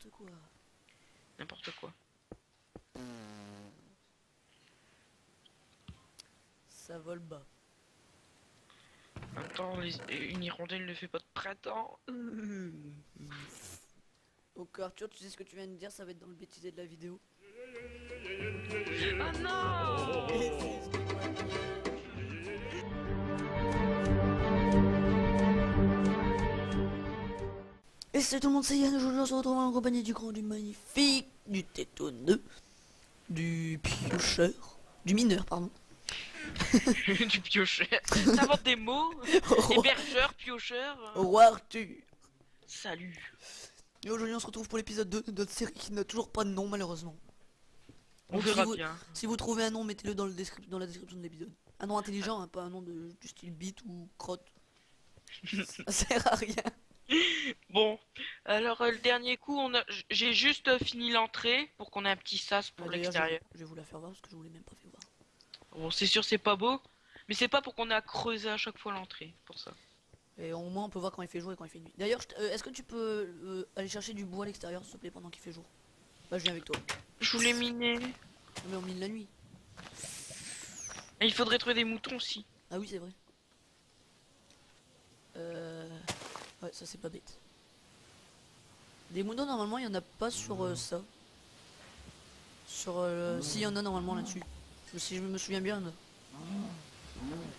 n'importe quoi. N'importe quoi. Ça vole bas. Attends, une hirondelle ne fait pas de printemps. Donc Arthur, tu sais ce que tu viens de dire, ça va être dans le bêtisier de la vidéo. Ah non! Et c'est ce qu'on va dire. Et c'est tout le monde, c'est Yann, aujourd'hui on se retrouve en compagnie du grand, du magnifique, du tétonneux, du piocheur, du mineur, pardon. Du piocheur. T'inventes des mots? Hébergeur, piocheur. Au roi Arthur. Salut. Et aujourd'hui on se retrouve pour l'épisode 2 de notre série qui n'a toujours pas de nom malheureusement. On Donc, verra bien. si vous trouvez un nom, mettez-le dans, dans la description de l'épisode. Un nom intelligent, hein, pas un nom du style beat ou crotte. Ça sert à rien. Bon, alors le dernier coup, j'ai juste fini l'entrée pour qu'on ait un petit sas pour D'ailleurs, l'extérieur. je vais vous la faire voir parce que je vous l'ai même pas fait voir. Bon, c'est sûr, c'est pas beau, mais c'est pas pour qu'on ait à creuser à chaque fois l'entrée, pour ça. Et au moins on peut voir quand il fait jour et quand il fait nuit. D'ailleurs, est-ce que tu peux aller chercher du bois à l'extérieur s'il te plaît pendant qu'il fait jour? Bah je viens avec toi. Je voulais miner. Mais on mine la nuit. Et il faudrait trouver des moutons aussi. Ah oui c'est vrai. Ouais ça c'est pas bête. Des moutons normalement il y en a pas sur ça. Sur si il y en a normalement là-dessus. Si je me souviens bien.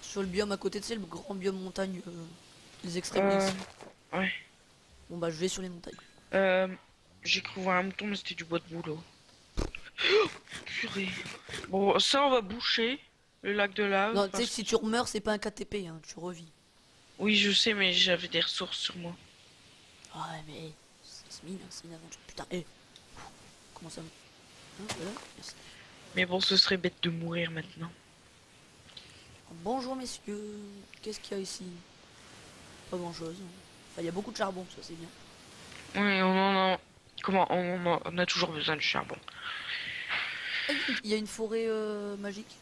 Sur le biome à côté de c'est le grand biome montagne. Les extrêmes X. Ouais. Bon bah je vais sur les montagnes. J'ai cru voir un mouton, mais c'était du bois de bouleau. Oh, purée. Bon, ça, on va boucher le lac de lave. Non tu sais que si tu meurs c'est pas un KTP hein, tu revis. Oui, je sais, mais j'avais des ressources sur moi. Ah ouais mais c'est mine, hein, c'est une aventure. Putain, comment ça me... Hein, voilà, merci. Mais bon, ce serait bête de mourir maintenant. Bonjour messieurs, qu'est-ce qu'il y a ici? Pas grand chose. Enfin il y a beaucoup de charbon, ça c'est bien. Oui, on en a... Comment on a toujours besoin de charbon. Ah, il y a une forêt magique.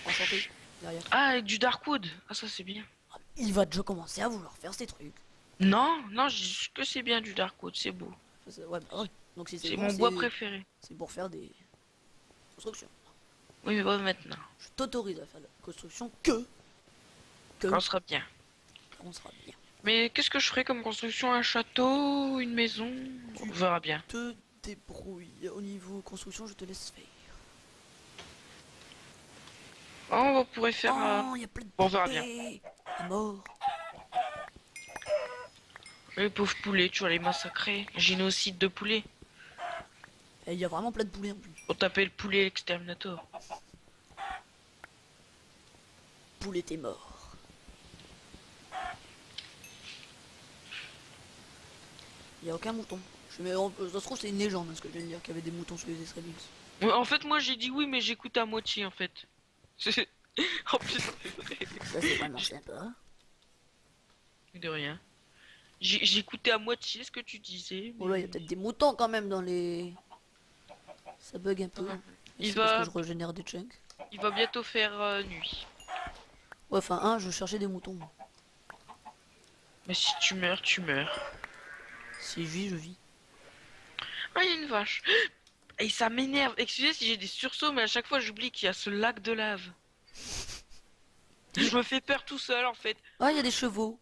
Enchantée, derrière. Ah, avec du Darkwood. Ah, ça, c'est bien. Ah, il va déjà commencer à vouloir faire ces trucs. Non, non, je dis que c'est bien du Darkwood, c'est beau. Ouais, bah ouais. Donc si c'est C'est bon, mon bois préféré. c'est pour faire des constructions. Oui, mais pas maintenant. Je t'autorise à faire de la construction que Quand on sera bien. on sera bien. Mais qu'est-ce que je ferai comme construction? Un château? Une maison? On verra bien. Te débrouille. Au niveau construction, je te laisse faire. Oh, on pourrait faire... Oh, il y a plein de Bon, on verra bien. poulets. À mort. Les pauvres poulets, tu vas les massacrer. Génocide de poulets. Et il y a vraiment plein de poulets en plus. Pour taper le poulet exterminator. Poulet t'es mort. Il y a aucun mouton. Mais ça se trouve c'est une légende hein, ce que je viens de dire qu'il y avait des moutons sur les Extremix. Ouais, en fait, moi, j'ai dit oui, mais j'écoute à moitié, en fait. En plus, c'est vrai. Ça c'est vraiment sympa. De rien. J'écoutais à moitié ce que tu disais. Oh là, il y a peut-être des moutons quand même dans les... Ça bug un peu. Il C'est parce va... que je régénère des chunks. Il va bientôt faire nuit. Ouais, enfin, je cherchais des moutons. Mais si tu meurs, tu meurs. Si je vis, je vis. Ah, il y a une vache. Et ça m'énerve. Excusez si j'ai des sursauts, mais à chaque fois, j'oublie qu'il y a ce lac de lave. Je me fais peur tout seul, en fait. Ah, il y a des chevaux.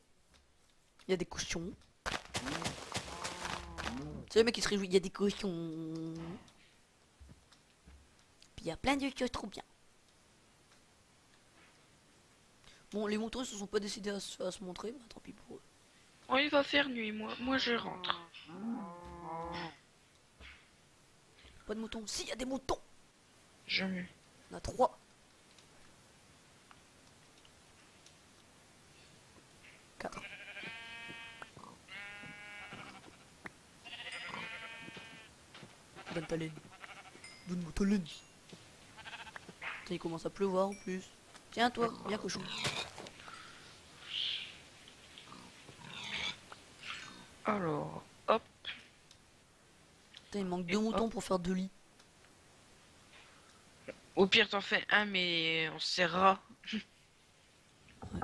Il y a des cochons. C'est le mec qui se réjouit, il y a des cochons. Puis il y a plein de choses trop bien. Bon, les moutons ils se sont pas décidés à se montrer, bah, tant pis pour eux. Oh, il va faire nuit, moi je rentre. Pas de moutons. Si, il y a des moutons. Je me... On a 3. 4. Donne ta laine. Donne-moi ta laine. Putain, il commence à pleuvoir en plus. Tiens, toi, viens cochon. Alors, hop. Putain, il manque 2 moutons pour faire 2 lits. Au pire, t'en fais un, mais on se serrera. Ouais.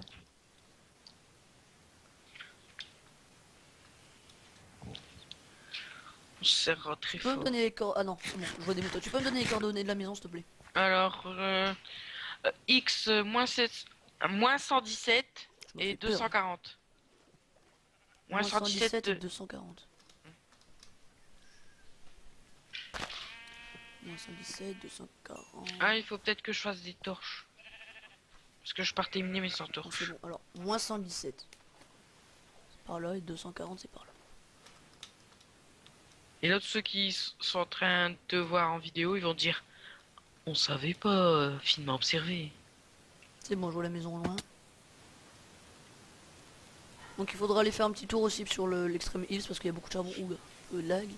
On se serrera très Tu peux me fort. donner les coordonnées... Ah non, c'est bon, je vois des motos. Tu peux me donner les coordonnées de la maison, s'il te plaît? Alors, X moins 7, moins 117 Je me et fais peur. 240. Moins Moins 117 117 et de... 240. Moins 117, 240... Ah, il faut peut-être que je fasse des torches. Parce que je pars terminer mais sans Non, c'est torches. bon. Alors, moins 117. C'est par là et 240, c'est par là. Et là, tous ceux qui sont en train de te voir en vidéo, ils vont dire on savait pas, finement observé. C'est bon, je vois la maison au loin. Donc il faudra aller faire un petit tour aussi sur l'extrême hills parce qu'il y a beaucoup de charbon. Ouh, lag.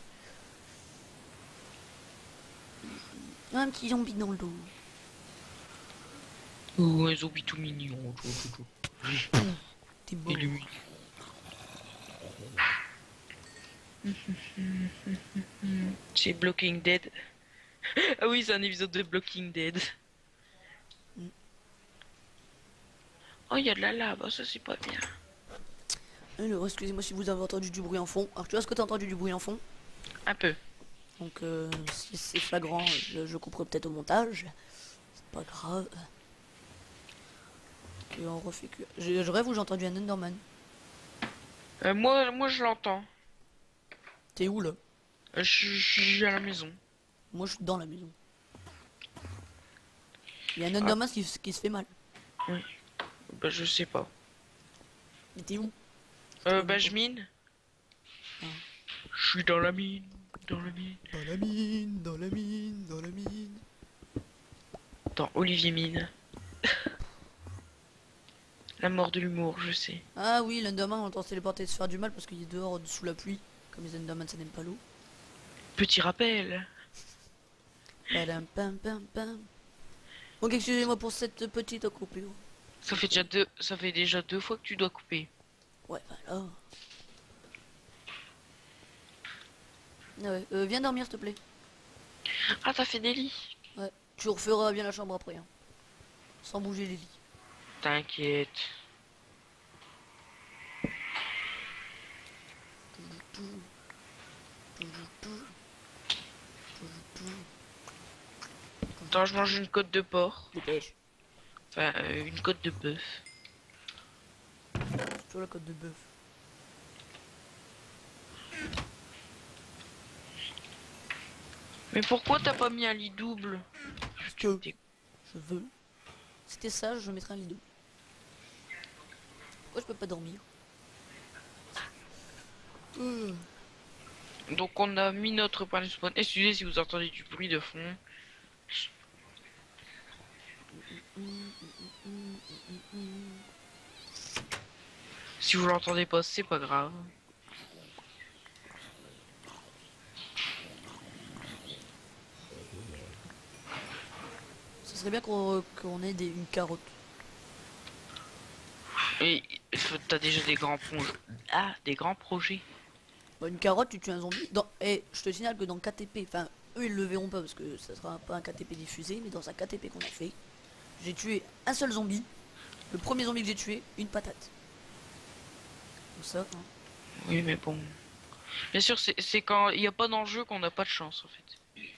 Un petit zombie dans le dos. Ou un zombie tout mignon. T'es beau. Il est mignon. C'est Blocking Dead. Ah oui, c'est un épisode de Blocking Dead. Mm. Oh, il y a de la lave, ça c'est pas bien. Alors, excusez-moi si vous avez entendu du bruit en fond. Alors, tu vois ce que t'as entendu du bruit en fond? Un peu. Donc, si c'est flagrant, je couperai peut-être au montage. C'est pas grave. Ok, on refait que. Je rêve où j'ai entendu un Enderman. Moi je l'entends. T'es où là? Je suis à la maison. Moi, je suis dans la maison. Il y a un Ah, Enderman qui se fait mal. oui. Bah, je sais pas. Mais t'es où? Bah, je mine. Ah. Je suis dans la mine. Dans la mine. Dans la mine, dans la mine, dans la mine. Dans Olivier Mine. La mort de l'humour, je sais. Ah oui, l'Enderman, on entend se téléporter et se faire du mal parce qu'il est dehors sous la pluie. Comme les Enderman, ça n'aime pas l'eau. Petit rappel. Padam, pam, pam, pam. Donc excusez-moi pour cette petite coupure. Ça fait déjà 2 fois que tu dois couper. Ouais, voilà. Ah ouais, viens dormir s'il te plaît. Ah, t'as fait des lits. Ouais, tu referas bien la chambre après. Hein. Sans bouger les lits. T'inquiète. Attends, je mange une côte de porc. Dépêche. Enfin, une côte de bœuf. C'est toujours la côte de bœuf. Mais pourquoi t'as pas mis un lit double? Parce que je veux. Si t'es sage, je mettrai un lit double. Pourquoi je peux pas dormir? Donc on a mis notre point de spawn. Excusez si vous entendez du bruit de fond. Si vous l'entendez pas, c'est pas grave. Ce serait bien qu'on ait une carotte. Et t'as déjà des grands projets. Ah, des grands projets. Bah, une carotte, tu tues un zombie. Et je te signale que dans KTP, enfin, eux ils le verront pas parce que ça sera pas un KTP diffusé, mais dans un KTP qu'on a fait, j'ai tué un seul zombie. Le premier zombie que j'ai tué, une patate. Comme ça, hein. Oui, mais bon. Bien sûr, c'est quand il n'y a pas d'enjeu qu'on n'a pas de chance en fait.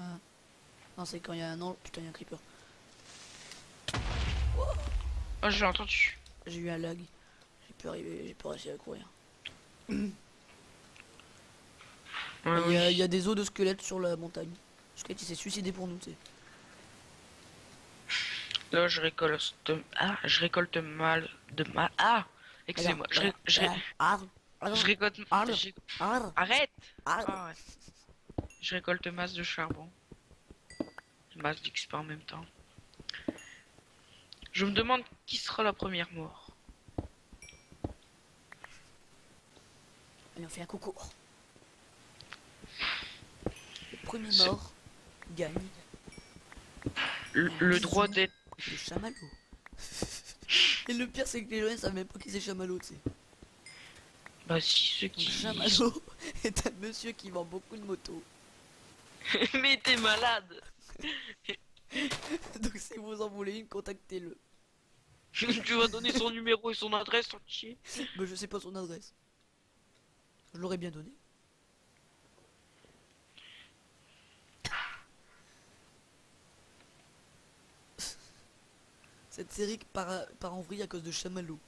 Ah. Non, c'est quand il y a un an. Putain, il y a un creeper. Oh, je l'ai entendu. J'ai eu un lag. J'ai pu réussir à courir. Ouais, Il y a des os de squelettes sur la montagne. Le squelette il s'est suicidé pour nous, tu sais. Là, je récolte. Ah, je récolte mal de mal. Ah, excusez-moi. Je récolte. Arrête. Ah, ouais. Je récolte masse de charbon. Masse d'XP en même temps. Je me demande qui sera la première mort. Allez, on fait un concours. Le premier mort gagne Le droit d'être. le chamallow. Et le pire, c'est que les gens ne savent même pas qui c'est chamallow, tu sais. Bah, si ceux Donc, qui. chamallow est un monsieur qui vend beaucoup de motos. Mais t'es malade. Donc, si vous en voulez une, contactez-le. Tu vas donner son numéro et son adresse entier. Mais je sais pas son adresse. Je l'aurais bien donné. Cette série part en vrille à cause de Chamallow.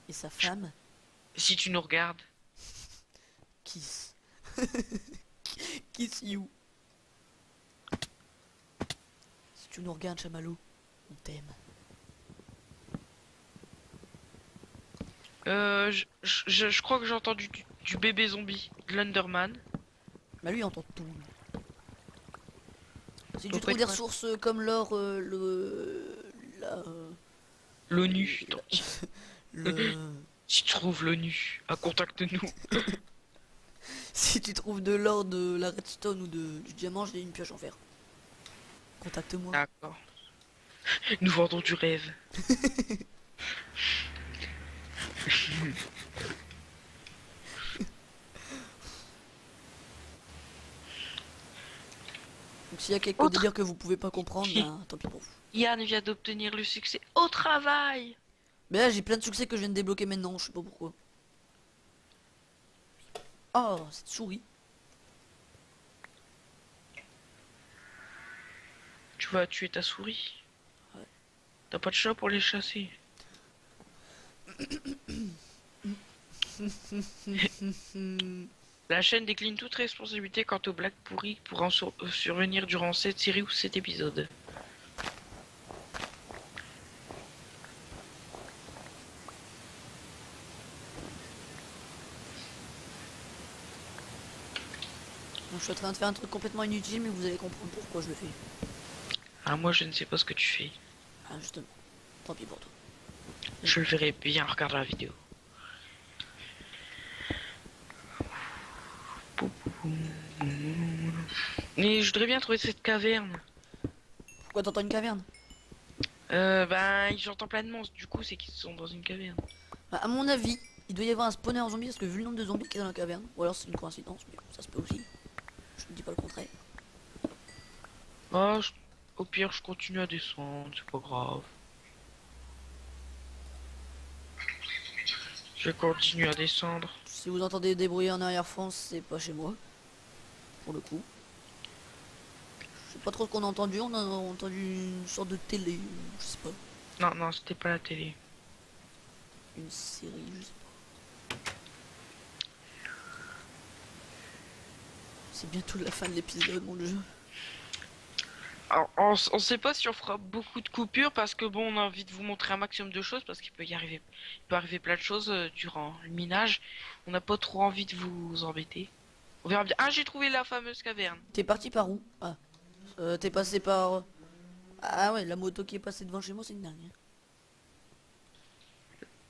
Et sa femme, Si tu nous regardes. Kiss. Kiss you. Si tu nous regardes, Chamallow, on t'aime. Je crois que j'ai entendu du bébé zombie, de l'Underman. Bah lui, il entend tout. Si tu Faut pas trouves être des mal. ressources comme l'or, L'ONU. le... Si tu trouves l'ONU, contacte-nous. Si tu trouves de l'or, de la redstone ou du diamant, j'ai une pioche en fer. Contacte-moi. D'accord. Nous vendons du rêve. Donc s'il y a quelques Autre- délires que vous pouvez pas comprendre, ben tant pis pour vous. Yann vient d'obtenir le succès au travail. Mais là j'ai plein de succès que je viens de débloquer maintenant, je sais pas pourquoi. Oh, cette souris. Tu vas tuer ta souris. Ouais. T'as pas de chat pour les chasser. La chaîne décline toute responsabilité quant aux blagues pourries pourront survenir durant cette série ou cet épisode. Donc, je suis en train de faire un truc complètement inutile, mais vous allez comprendre pourquoi je le fais. Ah, moi je ne sais pas ce que tu fais. Ah justement. Tant pis pour toi. Je le verrai bien en regardant la vidéo. Mais je voudrais bien trouver cette caverne. Pourquoi t'entends une caverne? Ben, j'entends plein de monstres, du coup c'est qu'ils sont dans une caverne. Bah, à mon avis, il doit y avoir un spawner en zombie parce que vu le nombre de zombies qu'il y a dans la caverne, ou alors c'est une coïncidence, mais ça se peut aussi. Je ne dis pas le contraire. Oh, au pire je continue à descendre, c'est pas grave. Je continue à descendre. Si vous entendez des bruits en arrière-fond, c'est pas chez moi. Pour le coup. Je sais pas trop ce qu'on a entendu, on a entendu une sorte de télé, je sais pas. Non, non, c'était pas la télé. Une série, je sais pas. C'est bientôt la fin de l'épisode, mon jeu. Alors, on sait pas si on fera beaucoup de coupures parce que bon, on a envie de vous montrer un maximum de choses parce qu'il peut arriver plein de choses durant le minage. On n'a pas trop envie de vous embêter. On verra bien. Ah, j'ai trouvé la fameuse caverne. T'es parti par où? Ah. T'es passé par... Ah ouais, la moto qui est passée devant chez moi, c'est une dingue.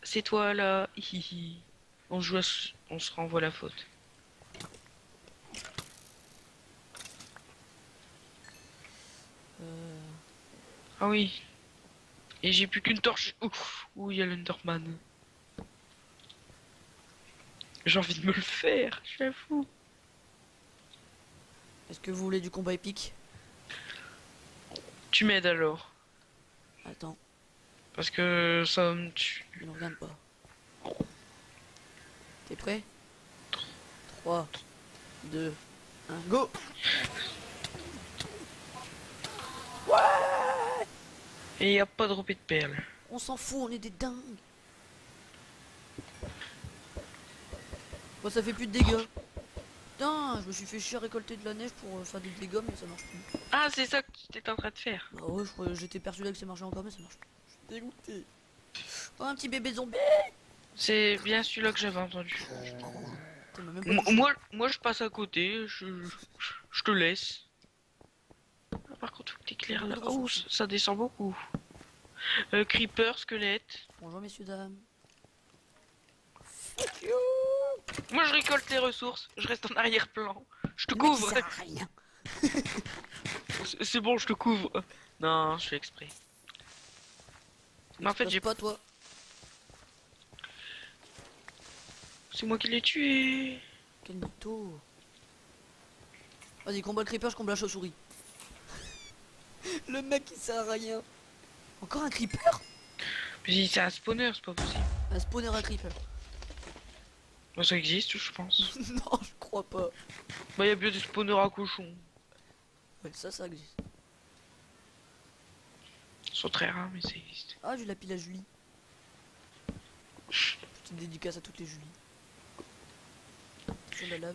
C'est toi là. Hihi. On joue on se renvoie la faute. Ah oui. Et j'ai plus qu'une torche. Ouf. Ouh, il y a l'Enderman. J'ai envie de me le faire. Je suis fou. Est-ce que vous voulez du combat épique? Tu m'aides alors. Attends, Parce que ça me tue. ne regarde pas. T'es prêt? 3, 2, 1, go! Et y a pas droppé de perles. On s'en fout, on est des dingues! Bon, ça fait plus de dégâts. Putain, je me suis fait chier à récolter de la neige pour faire des dégâts, mais ça marche plus. Ah, c'est ça que tu étais en train de faire. Bah ouais, j'étais persuadé que ça marchait encore, mais ça marche plus. Je suis dégoûté. Oh, un petit bébé zombie! C'est bien celui-là que j'avais entendu. T'as même pas touché. Moi, je passe à côté. Je te laisse. Ah, par contre, faut que t'éclaires là. Oh, ça descend beaucoup. Creeper, squelette. Bonjour messieurs, dames. Moi, je récolte les ressources. Je reste en arrière-plan. Je te couvre. Ça sert à rien. C'est bon, je te couvre. Non, je fais exprès. Mais en fait, j'ai pas toi. C'est moi qui l'ai tué. Quel mytho. Vas-y, combat le creeper, je combat la chauve-souris. Le mec il sert à rien. Encore un creeper? Mais c'est un spawner, c'est pas possible. Un spawner à creeper. Bah, ça existe, je pense. Non, je crois pas. Bah, y a bien des spawners à cochons. Ouais, ça existe. Ils sont très rares, mais ça existe. Ah, j'ai la pile à Julie. Petite dédicace à toutes les Julie. Sur la lave.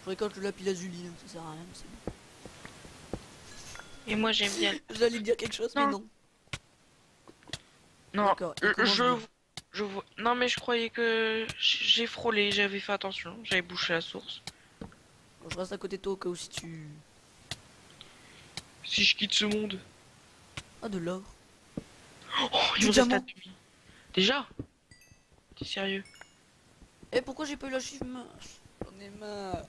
Je récolte la pile à Julie, hein, ça sert à rien, mais c'est bon. Et moi, j'aime bien. J'allais dire quelque chose, mais non. Non, D'accord, il commence bien. je vois. Non, mais je croyais que j'ai frôlé, j'avais fait attention, j'avais bouché la source. Bon, je reste à côté de toi au cas où si tu... Si je quitte ce monde. Ah, de l'or. Oh, il Du me reste diamant. à demi. Déjà? T'es sérieux? Eh, pourquoi j'ai pas eu l'achievement? J'en ai marre.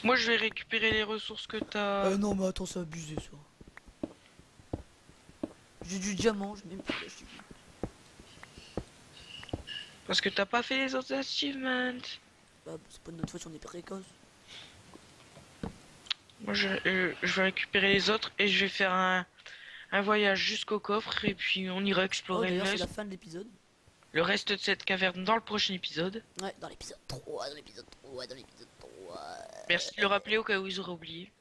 Moi, je vais récupérer les ressources que t'as. Non, mais attends, c'est abusé ça. J'ai du diamant, j'ai même pas l'achievement. Parce que t'as pas fait les autres achievements. Bah, c'est pas de notre faute si on est précoce. Moi, je vais récupérer les autres et je vais faire un voyage jusqu'au coffre et puis on ira Oh, explorer d'ailleurs, c'est la fin de l'épisode. le reste de cette caverne dans le prochain épisode. Ouais, dans l'épisode 3, dans l'épisode 3, dans l'épisode 3. Merci de le rappeler au cas où ils auraient oublié.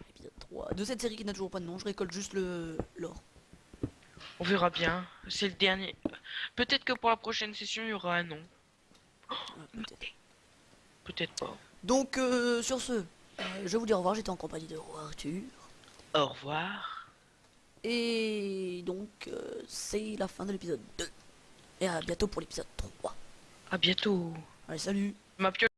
L'épisode 3. De cette série qui n'a toujours pas de nom, je récolte juste l'or. On verra bien. C'est le dernier. Peut-être que pour la prochaine session, il y aura un nom. Ouais, peut-être. Peut-être pas. Donc, sur ce, je vous dis au revoir. J'étais en compagnie de Roi Arthur. Au revoir. Et donc, c'est la fin de l'épisode 2. Et à bientôt pour l'épisode 3. À bientôt. Allez, salut! Ma pioche